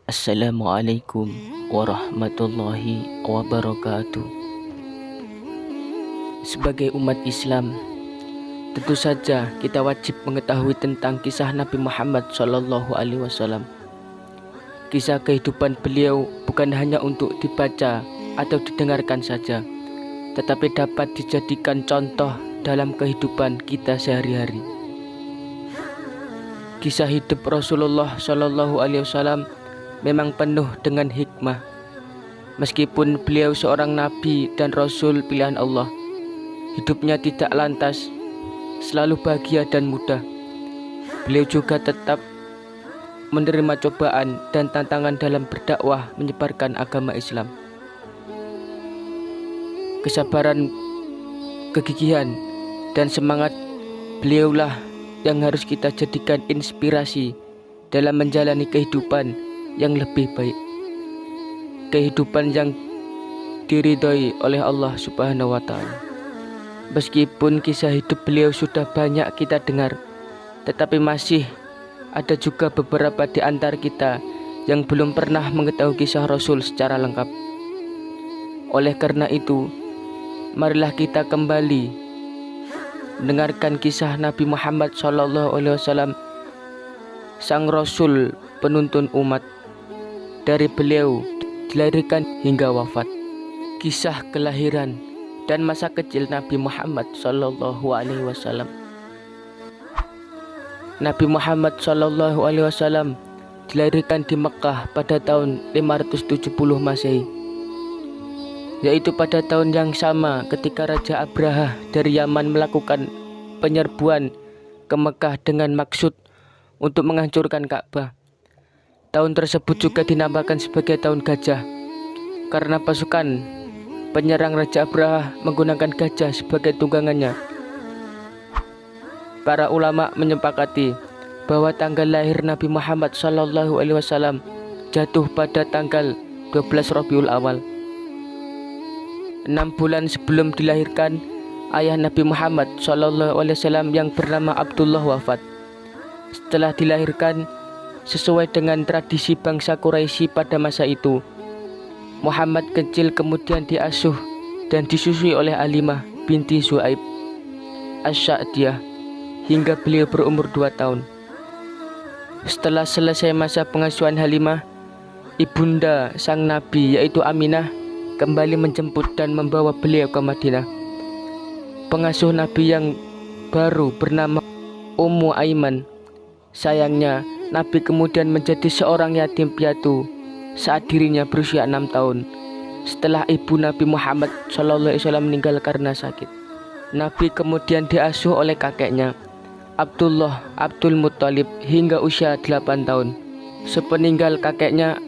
Assalamualaikum warahmatullahi wabarakatuh. Sebagai umat Islam, tentu saja kita wajib mengetahui tentang kisah Nabi Muhammad SAW. Kisah kehidupan beliau bukan hanya untuk dibaca atau didengarkan saja, tetapi dapat dijadikan contoh dalam kehidupan kita sehari-hari. Kisah hidup Rasulullah SAW memang penuh dengan hikmah. Meskipun beliau seorang nabi dan rasul pilihan Allah, hidupnya tidak lantas selalu bahagia dan mudah. Beliau juga tetap menerima cobaan dan tantangan dalam berdakwah menyebarkan agama Islam. Kesabaran, kegigihan, dan semangat beliaulah yang harus kita jadikan inspirasi dalam menjalani kehidupan yang lebih baik, kehidupan yang diridhoi oleh Allah Subhanahu wa Ta'ala. Meskipun kisah hidup beliau sudah banyak kita dengar, tetapi masih ada juga beberapa di antara kita yang belum pernah mengetahui kisah Rasul secara lengkap. Oleh karena itu, marilah kita kembali mendengarkan kisah Nabi Muhammad SAW, sang Rasul penuntun umat, dari beliau dilahirkan hingga wafat. Kisah kelahiran dan masa kecil Nabi Muhammad SAW. Nabi Muhammad SAW dilahirkan di Mekah pada tahun 570 Masehi, yaitu pada tahun yang sama ketika Raja Abraha dari Yaman melakukan penyerbuan ke Mekah dengan maksud untuk menghancurkan Ka'bah. Tahun tersebut juga dinamakan sebagai tahun gajah karena pasukan penyerang Raja Abraha menggunakan gajah sebagai tunggangannya. Para ulama menyepakati bahwa tanggal lahir Nabi Muhammad SAW jatuh pada tanggal 12 Rabiul Awal. 6 bulan sebelum dilahirkan, ayah Nabi Muhammad SAW yang bernama Abdullah wafat. Setelah dilahirkan, sesuai dengan tradisi bangsa Quraisy pada masa itu, Muhammad kecil kemudian diasuh dan disusui oleh Halimah binti Zu'aib Asy-Sya'diyah hingga beliau berumur 2 tahun. Setelah selesai masa pengasuhan Halimah, ibunda sang Nabi yaitu Aminah kembali menjemput dan membawa beliau ke Madinah. Pengasuh Nabi yang baru bernama Ummu Aiman. Sayangnya, Nabi kemudian menjadi seorang yatim piatu saat dirinya berusia 6 tahun. Setelah ibu Nabi Muhammad SAW meninggal karena sakit, Nabi kemudian diasuh oleh kakeknya Abdul Muttalib hingga usia 8 tahun. Sepeninggal kakeknya,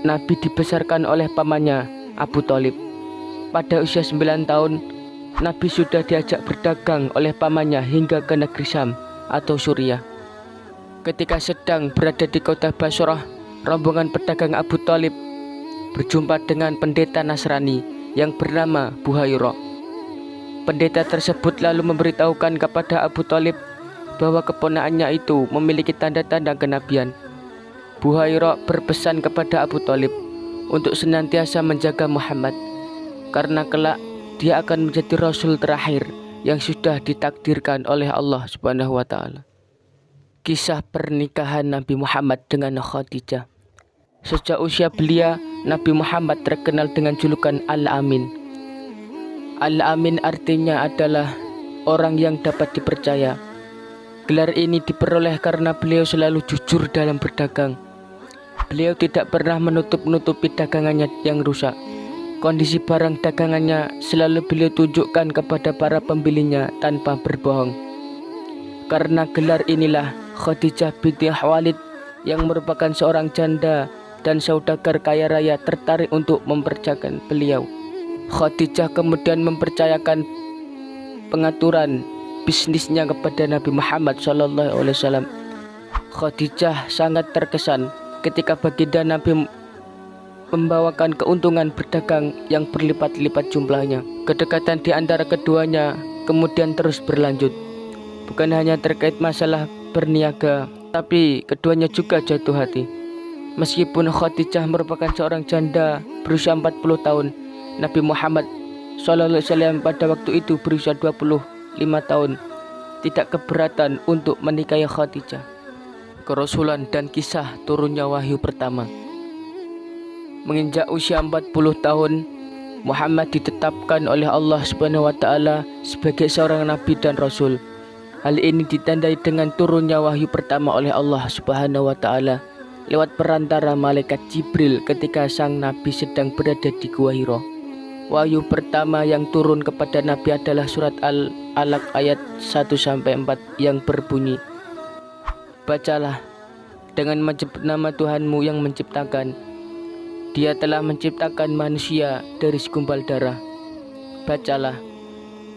Nabi dibesarkan oleh pamannya Abu Thalib. Pada usia 9 tahun, Nabi sudah diajak berdagang oleh pamannya hingga ke negeri Syam atau Suriah. Ketika sedang berada di kota Basrah, rombongan pedagang Abu Thalib berjumpa dengan pendeta Nasrani yang bernama Buhairah. Pendeta tersebut lalu memberitahukan kepada Abu Thalib bahwa keponakannya itu memiliki tanda-tanda kenabian. Buhairah berpesan kepada Abu Thalib untuk senantiasa menjaga Muhammad, karena kelak dia akan menjadi Rasul terakhir yang sudah ditakdirkan oleh Allah Subhanahu wa Ta'ala. Kisah pernikahan Nabi Muhammad dengan Khadijah. Sejak usia belia, Nabi Muhammad terkenal dengan julukan Al-Amin. Al-Amin artinya adalah orang yang dapat dipercaya. Gelar ini diperoleh karena beliau selalu jujur dalam berdagang. Beliau tidak pernah menutup-nutupi dagangannya yang rusak. Kondisi barang dagangannya selalu beliau tunjukkan kepada para pembelinya tanpa berbohong. Karena gelar inilah Khadijah binti Khuwailid yang merupakan seorang janda dan saudagar kaya raya tertarik untuk mempercayakan beliau. Khadijah kemudian mempercayakan pengaturan bisnisnya kepada Nabi Muhammad SAW. Khadijah sangat terkesan ketika baginda Nabi membawakan keuntungan berdagang yang berlipat-lipat jumlahnya. Kedekatan di antara keduanya kemudian terus berlanjut. Bukan hanya terkait masalah berniaga, tapi keduanya juga jatuh hati. Meskipun Khadijah merupakan seorang janda berusia 40 tahun, Nabi Muhammad SAW pada waktu itu berusia 25 tahun, tidak keberatan untuk menikahi Khadijah. Kerasulan dan kisah turunnya wahyu pertama. Menginjak usia 40 tahun, Muhammad ditetapkan oleh Allah Subhanahu wa taala sebagai seorang nabi dan rasul. Hal ini ditandai dengan turunnya wahyu pertama oleh Allah Subhanahu wa taala lewat perantara malaikat Jibril ketika sang nabi sedang berada di Gua Hira. Wahyu pertama yang turun kepada nabi adalah surat Al-Alaq ayat 1-4 yang berbunyi, "Bacalah dengan menyebut nama Tuhanmu yang menciptakan. Dia telah menciptakan manusia dari segumpal darah. Bacalah,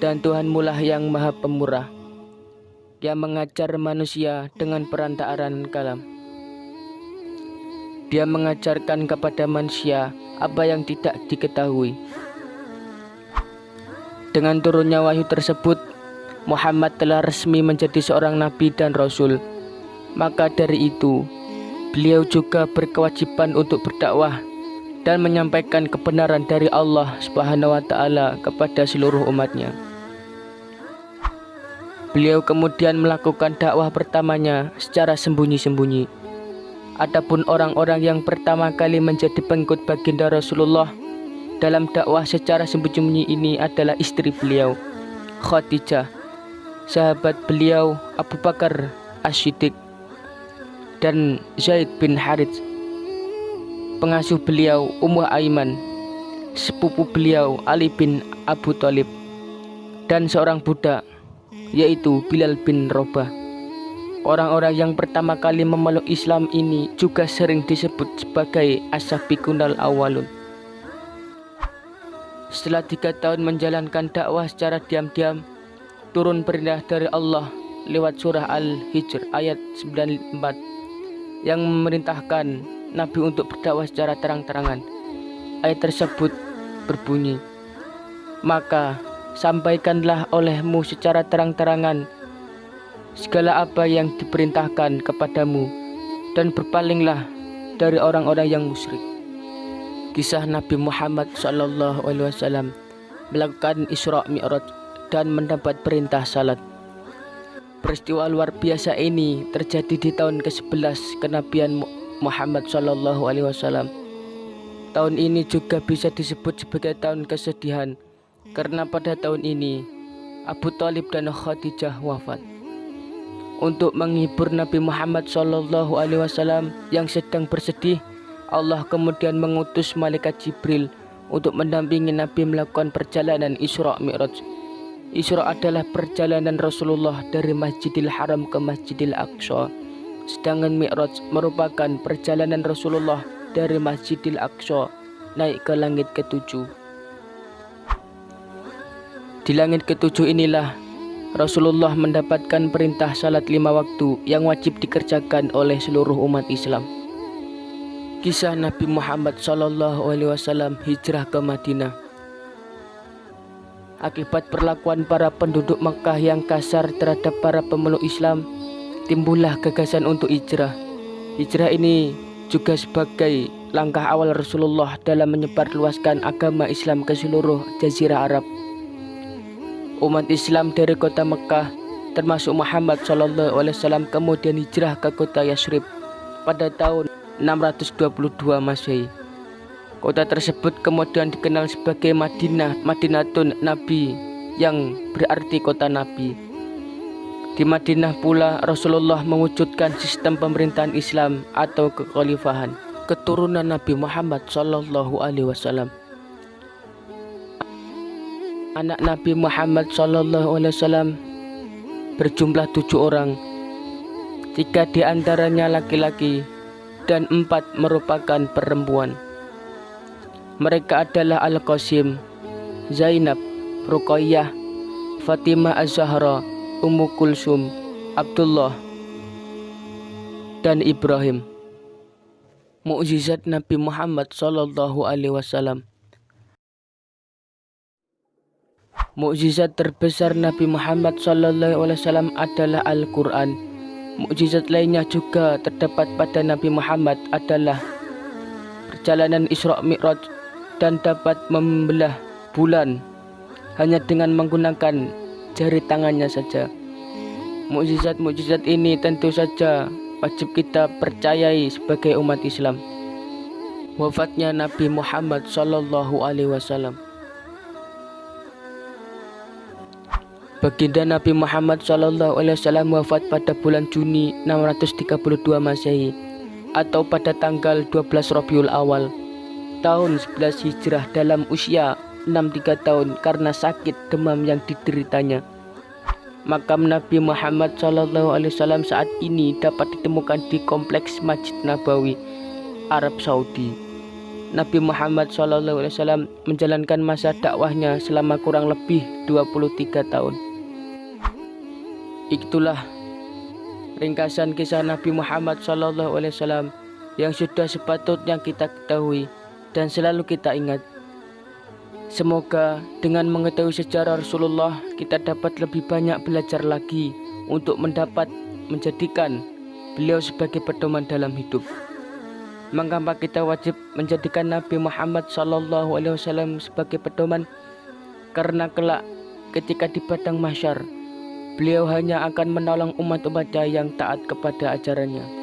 dan Tuhanmu lah yang maha pemurah, yang mengajar manusia dengan perantaraan kalam. Dia mengajarkan kepada manusia apa yang tidak diketahui." Dengan turunnya wahyu tersebut, Muhammad telah resmi menjadi seorang nabi dan rasul. Maka dari itu, beliau juga berkewajiban untuk berdakwah dan menyampaikan kebenaran dari Allah Subhanahu wa taala kepada seluruh umatnya. Beliau kemudian melakukan dakwah pertamanya secara sembunyi-sembunyi. Adapun orang-orang yang pertama kali menjadi pengikut baginda Rasulullah dalam dakwah secara sembunyi-sembunyi ini adalah istri beliau, Khadijah, sahabat beliau Abu Bakar As-Siddiq, dan Zaid bin Harits, pengasuh beliau Ummu Aiman, sepupu beliau Ali bin Abu Thalib, dan seorang budak yaitu Bilal bin Rabah. Orang-orang yang pertama kali memeluk Islam ini juga sering disebut sebagai as-sabiqunal awwalun. Setelah 3 tahun menjalankan dakwah secara diam-diam, turun perintah dari Allah lewat surah Al-Hijr ayat 94 yang memerintahkan Nabi untuk berdakwah secara terang-terangan. Ayat tersebut berbunyi, "Maka sampaikanlah olehmu secara terang-terangan segala apa yang diperintahkan kepadamu, dan berpalinglah dari orang-orang yang musyrik." Kisah Nabi Muhammad SAW melakukan Isra Mi'raj dan mendapat perintah salat. Peristiwa luar biasa ini terjadi di tahun ke-11 kenabian Muhammad SAW. Tahun ini juga bisa disebut sebagai tahun kesedihan, karena pada tahun ini Abu Thalib dan Khadijah wafat. Untuk menghibur Nabi Muhammad SAW yang sedang bersedih, Allah kemudian mengutus malaikat Jibril untuk mendampingi Nabi melakukan perjalanan Isra Mi'raj. Isra adalah perjalanan Rasulullah dari Masjidil Haram ke Masjidil Aqsa, sedangkan Mi'raj merupakan perjalanan Rasulullah dari Masjidil Aqsa naik ke langit ke-7. Di langit ke-7 inilah Rasulullah mendapatkan perintah salat 5 waktu yang wajib dikerjakan oleh seluruh umat Islam. Kisah Nabi Muhammad SAW hijrah ke Madinah. Akibat perlakuan para penduduk Makkah yang kasar terhadap para pemeluk Islam, timbullah gagasan untuk hijrah. Hijrah ini juga sebagai langkah awal Rasulullah dalam menyebarluaskan agama Islam ke seluruh jazirah Arab. Umat Islam dari kota Mekah termasuk Muhammad SAW kemudian hijrah ke kota Yasrib pada tahun 622 Masehi. Kota tersebut kemudian dikenal sebagai Madinatun Nabi, yang berarti kota Nabi. Di Madinah pula Rasulullah mewujudkan sistem pemerintahan Islam atau kekhalifahan keturunan Nabi Muhammad SAW. Anak Nabi Muhammad SAW berjumlah 7 orang, 3 di antaranya laki-laki dan 4 merupakan perempuan. Mereka adalah Al-Qasim, Zainab, Ruqayyah, Fatimah Az-Zahra, Ummu Kulsum, Abdullah, dan Ibrahim. Mukjizat Nabi Muhammad SAW. Mukjizat terbesar Nabi Muhammad SAW adalah Al-Quran. Mukjizat lainnya juga terdapat pada Nabi Muhammad adalah perjalanan Isra Mi'raj dan dapat membelah bulan hanya dengan menggunakan jari tangannya saja. Mukjizat-mukjizat ini tentu saja wajib kita percayai sebagai umat Islam. Wafatnya Nabi Muhammad Sallallahu Alaihi Wasallam. Baginda Nabi Muhammad Sallallahu Alaihi Wasallam wafat pada bulan Juni 632 Masehi atau pada tanggal 12 Rabiul Awal tahun 11 Hijrah dalam usia 63 tahun karena sakit demam yang dideritanya. Makam Nabi Muhammad Sallallahu Alaihi Wasallam saat ini dapat ditemukan di kompleks Masjid Nabawi, Arab Saudi. Nabi Muhammad Sallallahu Alaihi Wasallam menjalankan masa dakwahnya selama kurang lebih 23 tahun. Itulah ringkasan kisah Nabi Muhammad Sallallahu Alaihi Wasallam yang sudah sepatutnya kita ketahui dan selalu kita ingat. Semoga dengan mengetahui sejarah Rasulullah kita dapat lebih banyak belajar lagi untuk menjadikan beliau sebagai pedoman dalam hidup. Mengapa kita wajib menjadikan Nabi Muhammad Sallallahu Alaihi Wasallam sebagai pedoman? Karena kelak ketika di padang mahsyar beliau hanya akan menolong umat-umatnya yang taat kepada ajarannya.